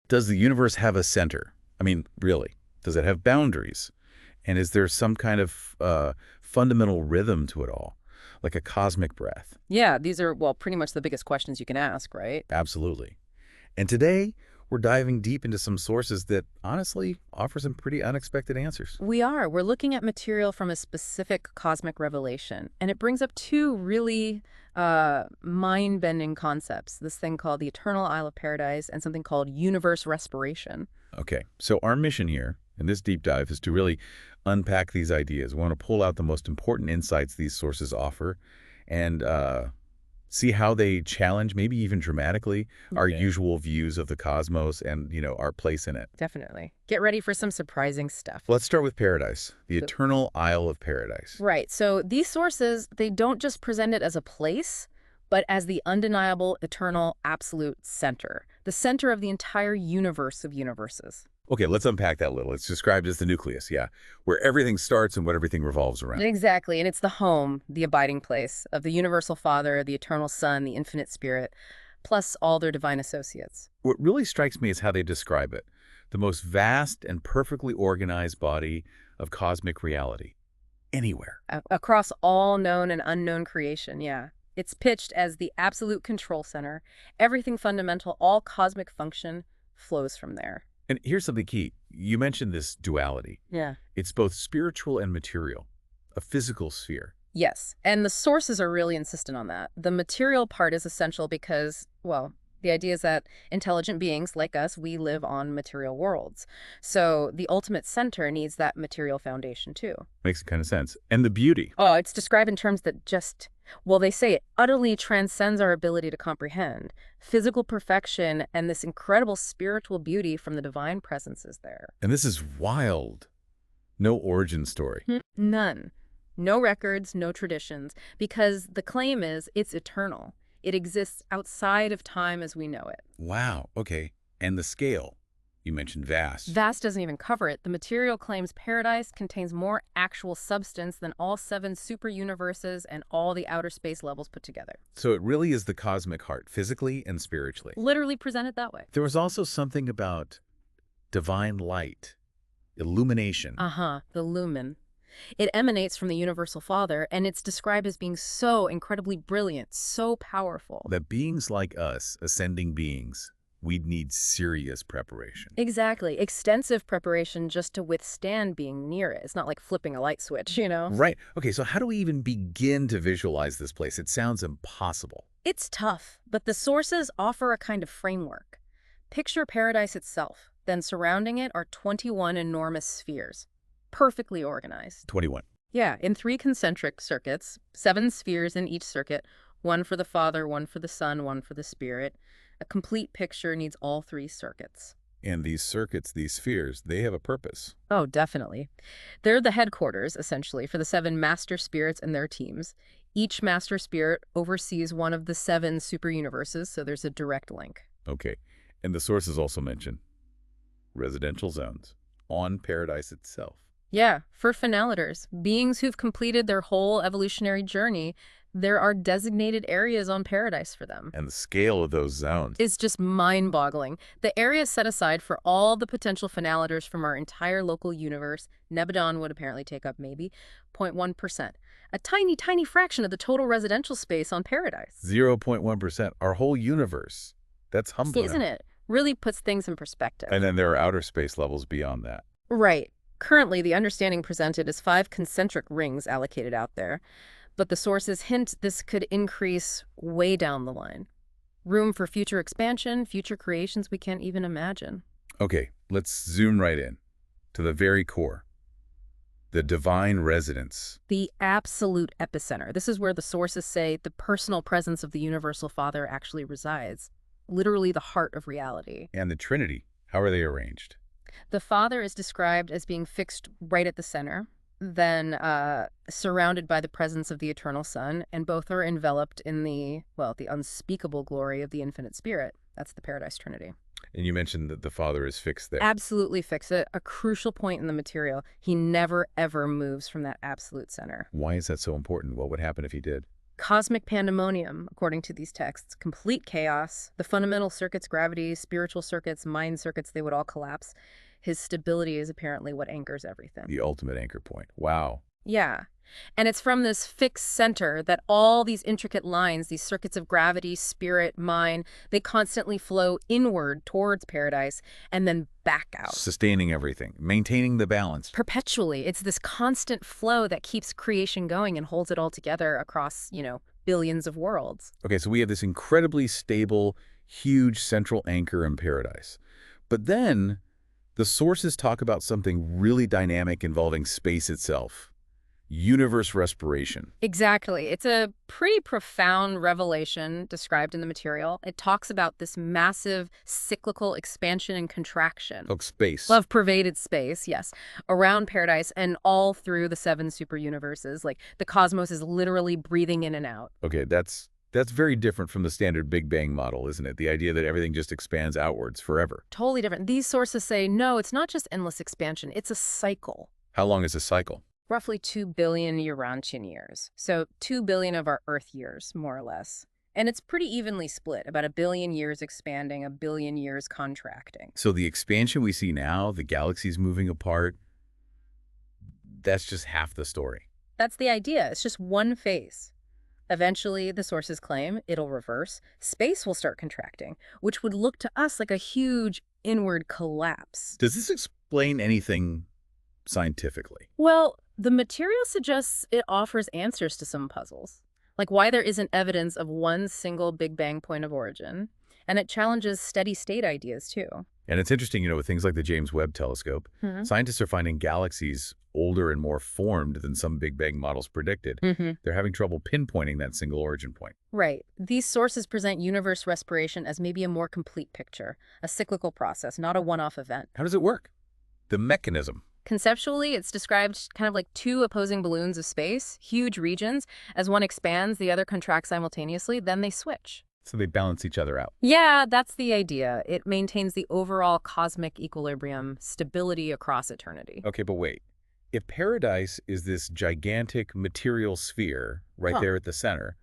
Does the universe have a center? I mean, really, does it have boundaries? And is there some kind of fundamental rhythm to it all, like a cosmic breath? Yeah, these are, well, pretty much the biggest questions you can ask, right? Absolutely. And today, we're diving deep into some sources that honestly offer some pretty unexpected answers. We are. We're looking at material from a specific cosmic revelation, and it brings up two really mind-bending concepts, this thing called the Eternal Isle of Paradise and something called universe respiration. Okay, so our mission here in this deep dive is to really unpack these ideas. We want to pull out the most important insights these sources offer and see how they challenge, maybe even dramatically, our Okay. usual views of the cosmos and, our place in it. Definitely. Get ready for some surprising stuff. Let's start with paradise, the So- eternal Isle of Paradise. Right. So these sources, they don't just present it as a place, but as the undeniable, eternal, absolute center, the center of the entire universe of universes. Okay, let's unpack that a little. It's described as the nucleus, yeah, where everything starts and what everything revolves around. Exactly. And it's the home, the abiding place of the universal Father, the eternal Son, the infinite Spirit, plus all their divine associates. What really strikes me is how they describe it, the most vast and perfectly organized body of cosmic reality, anywhere. Across all known and unknown creation, yeah. It's pitched as the absolute control center. Everything fundamental, all cosmic function flows from there. And here's something key. You mentioned this duality. Yeah. It's both spiritual and material, a physical sphere. Yes, and the sources are really insistent on that. The material part is essential because, well, the idea is that intelligent beings like us, we live on material worlds. So the ultimate center needs that material foundation too. Makes kind of sense. And the beauty. Oh, it's described in terms that just, well, they say it utterly transcends our ability to comprehend. Physical perfection and this incredible spiritual beauty from the divine presence is there. And this is wild. No origin story. None. No records, no traditions, because the claim is it's eternal. It exists outside of time as we know it. Wow, okay. And the scale. You mentioned vast. Vast doesn't even cover it. The material claims paradise contains more actual substance than all 7 super universes and all the outer space levels put together. So it really is the cosmic heart, physically and spiritually. Literally presented that way. There was also something about divine light, illumination. The lumen. It emanates from the universal Father, and it's described as being so incredibly brilliant, so powerful. That beings like us, ascending beings, we'd need serious preparation. Exactly. Extensive preparation just to withstand being near it. It's not like flipping a light switch, you know? Right. Okay, so how do we even begin to visualize this place? It sounds impossible. It's tough, but the sources offer a kind of framework. Picture paradise itself, then surrounding it are 21 enormous spheres, perfectly organized. 21. Yeah, in 3 concentric circuits, 7 spheres in each circuit, one for the Father, one for the Son, one for the Spirit. A complete picture needs all 3 circuits. And these circuits, these spheres, they have a purpose. Oh, definitely. They're the headquarters, essentially, for the 7 master spirits and their teams. Each master spirit oversees one of the 7 super universes, so there's a direct link. Okay. And the sources also mention residential zones on paradise itself. Yeah, for finalators, beings who've completed their whole evolutionary journey, there are designated areas on paradise for them. And the scale of those zones. It's just mind-boggling. The area set aside for all the potential finalators from our entire local universe, Nebadon would apparently take up maybe 0.1%. A tiny, tiny fraction of the total residential space on paradise. 0.1%. Our whole universe. That's humbling. Isn't it? Really puts things in perspective. And then there are outer space levels beyond that. Right. Currently, the understanding presented is 5 concentric rings allocated out there, but the sources hint this could increase way down the line. Room for future expansion, future creations we can't even imagine. Okay, let's zoom right in to the very core. The divine residence. The absolute epicenter. This is where the sources say the personal presence of the universal Father actually resides. Literally the heart of reality. And the Trinity. How are they arranged? The Father is described as being fixed right at the center, then surrounded by the presence of the eternal Son, and both are enveloped in the unspeakable glory of the infinite Spirit. That's the Paradise Trinity. And you mentioned that the Father is fixed there. Absolutely fix it. A crucial point in the material. He never, ever moves from that absolute center. Why is that so important? What would happen if he did? Cosmic pandemonium, according to these texts, complete chaos. The fundamental circuits, gravity, spiritual circuits, mind circuits, they would all collapse. His stability is apparently what anchors everything. The ultimate anchor point. Wow. Yeah. And it's from this fixed center that all these intricate lines, these circuits of gravity, spirit, mind, they constantly flow inward towards paradise and then back out. Sustaining everything, maintaining the balance. Perpetually. It's this constant flow that keeps creation going and holds it all together across, billions of worlds. Okay, so we have this incredibly stable, huge central anchor in paradise. But then the sources talk about something really dynamic involving space itself. Universe respiration. Exactly. It's a pretty profound revelation described in the material. It talks about this massive cyclical expansion and contraction. Oh, space. Love-pervaded space, yes, around paradise and all through the 7 superuniverses. Like, the cosmos is literally breathing in and out. Okay, that's very different from the standard Big Bang model, isn't it? The idea that everything just expands outwards forever. Totally different. These sources say, no, it's not just endless expansion. It's a cycle. How long is a cycle? Roughly 2 billion Urantian years. So 2 billion of our Earth years, more or less. And it's pretty evenly split, about 1 billion years expanding, 1 billion years contracting. So the expansion we see now, the galaxies moving apart, that's just half the story. That's the idea. It's just one phase. Eventually, the sources claim, it'll reverse. Space will start contracting, which would look to us like a huge inward collapse. Does this explain anything scientifically? Well, the material suggests it offers answers to some puzzles, like why there isn't evidence of one single Big Bang point of origin, and it challenges steady-state ideas, too. And it's interesting, with things like the James Webb Telescope, scientists are finding galaxies older and more formed than some Big Bang models predicted. They're having trouble pinpointing that single origin point. Right. These sources present universe respiration as maybe a more complete picture, a cyclical process, not a one-off event. How does it work? The mechanism. Conceptually, it's described kind of like 2 opposing balloons of space, huge regions. As one expands, the other contracts simultaneously, then they switch. So they balance each other out. Yeah, that's the idea. It maintains the overall cosmic equilibrium, stability across eternity. Okay, but wait. If paradise is this gigantic material sphere right there at the center,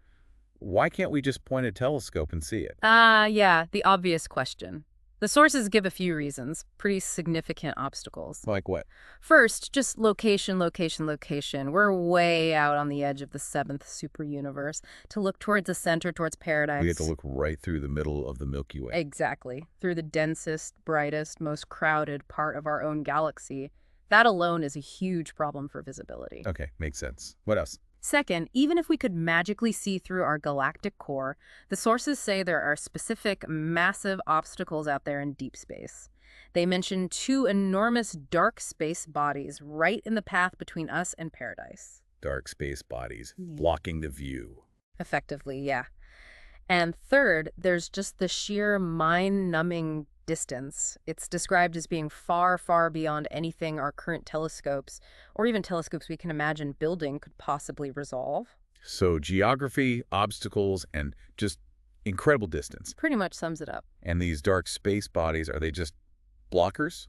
why can't we just point a telescope and see it? Yeah, the obvious question. The sources give a few reasons, pretty significant obstacles. Like what? First, just location, location, location. We're way out on the edge of the 7th superuniverse. To look towards the center, towards paradise. We have to look right through the middle of the Milky Way. Exactly. Through the densest, brightest, most crowded part of our own galaxy. That alone is a huge problem for visibility. Okay, makes sense. What else? Second, even if we could magically see through our galactic core, the sources say there are specific, massive obstacles out there in deep space. They mention 2 enormous dark space bodies right in the path between us and paradise. Dark space bodies, blocking the view. Effectively, yeah. And third, there's just the sheer mind-numbing distance. It's described as being far, far beyond anything our current telescopes, or even telescopes we can imagine building, could possibly resolve. So geography, obstacles, and just incredible distance. Pretty much sums it up. And these dark space bodies, are they just blockers?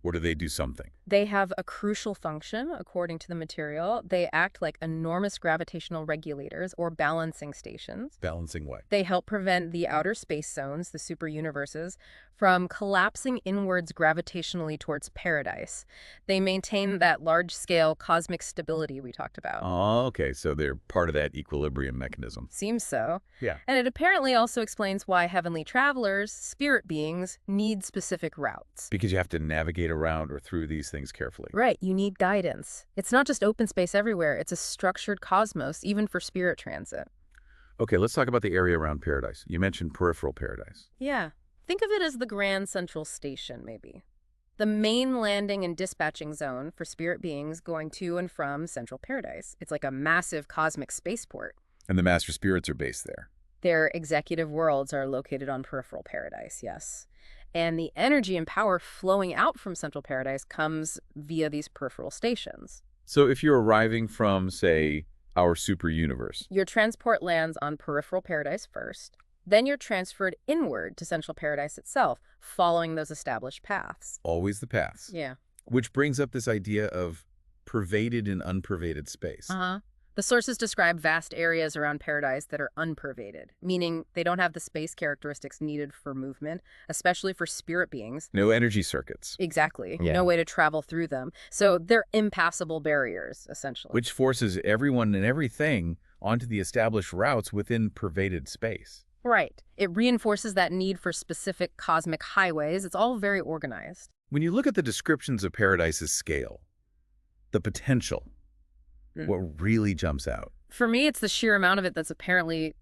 Or do they do something? They have a crucial function, according to the material. They act like enormous gravitational regulators or balancing stations. Balancing what? They help prevent the outer space zones, the superuniverses, from collapsing inwards gravitationally towards paradise. They maintain that large-scale cosmic stability we talked about. Oh, okay. So they're part of that equilibrium mechanism. Seems so. Yeah. And it apparently also explains why heavenly travelers, spirit beings, need specific routes. Because you have to navigate around or through these things carefully. Right, you need guidance. It's not just open space everywhere, it's a structured cosmos, even for spirit transit. Okay, let's talk about the area around paradise. You mentioned peripheral paradise. Yeah. Think of it as the Grand Central Station, maybe. The main landing and dispatching zone for spirit beings going to and from Central Paradise. It's like a massive cosmic spaceport. And the master spirits are based there. Their executive worlds are located on peripheral paradise, yes. And the energy and power flowing out from Central Paradise comes via these peripheral stations. So if you're arriving from, say, our super universe. Your transport lands on peripheral paradise first. Then you're transferred inward to Central Paradise itself, following those established paths. Always the paths. Yeah. Which brings up this idea of pervaded and unpervaded space. The sources describe vast areas around paradise that are unpervaded, meaning they don't have the space characteristics needed for movement, especially for spirit beings. No energy circuits, Exactly. Yeah. No way to travel through them. So they're impassable barriers, essentially. which forces everyone and everything onto the established routes within pervaded space. Right. It reinforces that need for specific cosmic highways. It's all very organized. When you look at the descriptions of Paradise's scale, the potential, what really jumps out? For me, it's the sheer amount of it that's apparently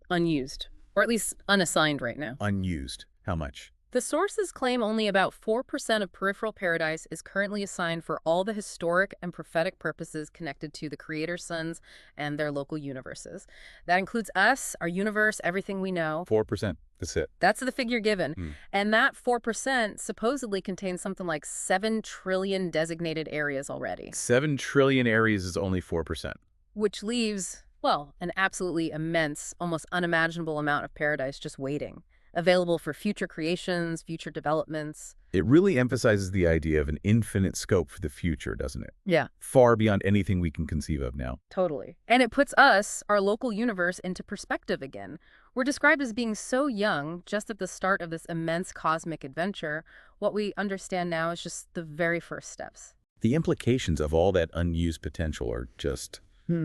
unused, or at least unassigned right now. Unused. How much? The sources claim only about 4% of peripheral paradise is currently assigned for all the historic and prophetic purposes connected to the Creator's sons and their local universes. That includes us, our universe, everything we know. 4%. That's it. That's the figure given. Hmm. And that 4% supposedly contains something like 7 trillion designated areas already, 7 trillion areas is only 4%. which leaves, well, an absolutely immense, almost unimaginable amount of paradise just waiting, available for future creations, future developments. It really emphasizes the idea of an infinite scope for the future, doesn't it? Yeah, Far beyond anything we can conceive of now. totally. And it puts us, our local universe, into perspective again. We're described as being so young, just at the start of this immense cosmic adventure. What we understand now is just the very first steps. The implications of all that unused potential are just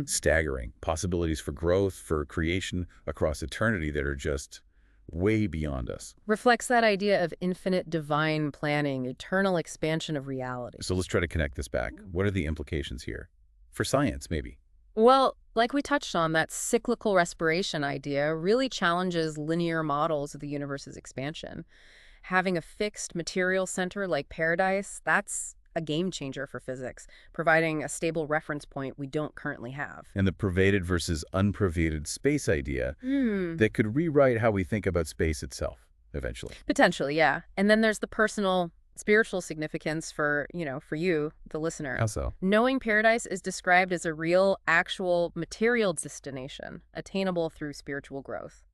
staggering. Possibilities for growth, for creation across eternity that are just way beyond us. Reflects that idea of infinite divine planning, eternal expansion of reality. So let's try to connect this back. What are the implications here? For science, maybe. Well, like we touched on, that cyclical respiration idea really challenges linear models of the universe's expansion. Having a fixed material center like paradise, that's a game changer for physics, providing a stable reference point we don't currently have. And the pervaded versus unpervaded space idea that could rewrite how we think about space itself, eventually. Potentially, yeah. And then there's the personal, spiritual significance for, for you, the listener. How so? Knowing paradise is described as a real, actual material destination, attainable through spiritual growth.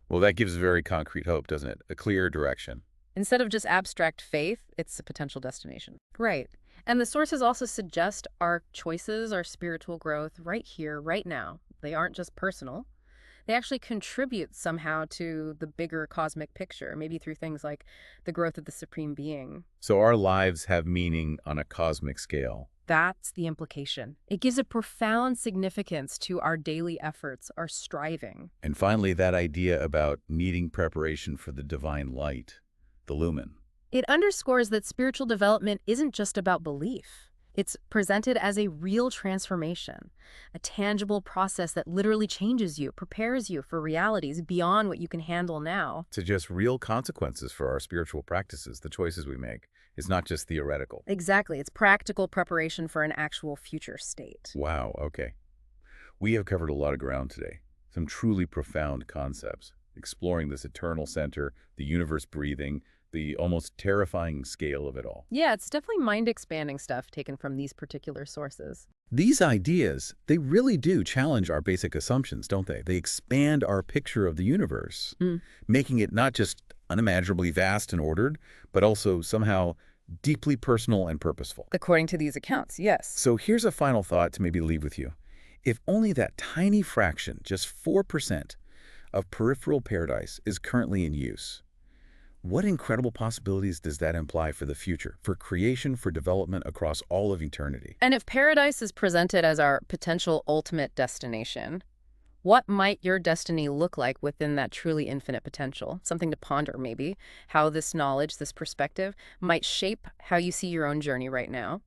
Well, that gives very concrete hope, doesn't it? A clear direction. Instead of just abstract faith, it's a potential destination. Right. And the sources also suggest our choices, our spiritual growth right here, right now. They aren't just personal. They actually contribute somehow to the bigger cosmic picture, maybe through things like the growth of the Supreme Being. So our lives have meaning on a cosmic scale. That's the implication. It gives a profound significance to our daily efforts, our striving. And finally, that idea about needing preparation for the divine light, the lumen. It underscores that spiritual development isn't just about belief. It's presented as a real transformation, a tangible process that literally changes you, prepares you for realities beyond what you can handle now. Suggests real consequences for our spiritual practices, the choices we make. It's not just theoretical. Exactly. It's practical preparation for an actual future state. Wow, okay. We have covered a lot of ground today. Some truly profound concepts, exploring this eternal center, the universe breathing, the almost terrifying scale of it all. Yeah, it's definitely mind-expanding stuff taken from these particular sources. These ideas, they really do challenge our basic assumptions, don't they? They expand our picture of the universe, making it not just unimaginably vast and ordered, but also somehow deeply personal and purposeful. According to these accounts, yes. So here's a final thought to maybe leave with you. If only that tiny fraction, just 4% of peripheral paradise is currently in use, what incredible possibilities does that imply for the future, for creation, for development across all of eternity? And if paradise is presented as our potential ultimate destination, what might your destiny look like within that truly infinite potential? Something to ponder, maybe. How this knowledge, this perspective, might shape how you see your own journey right now.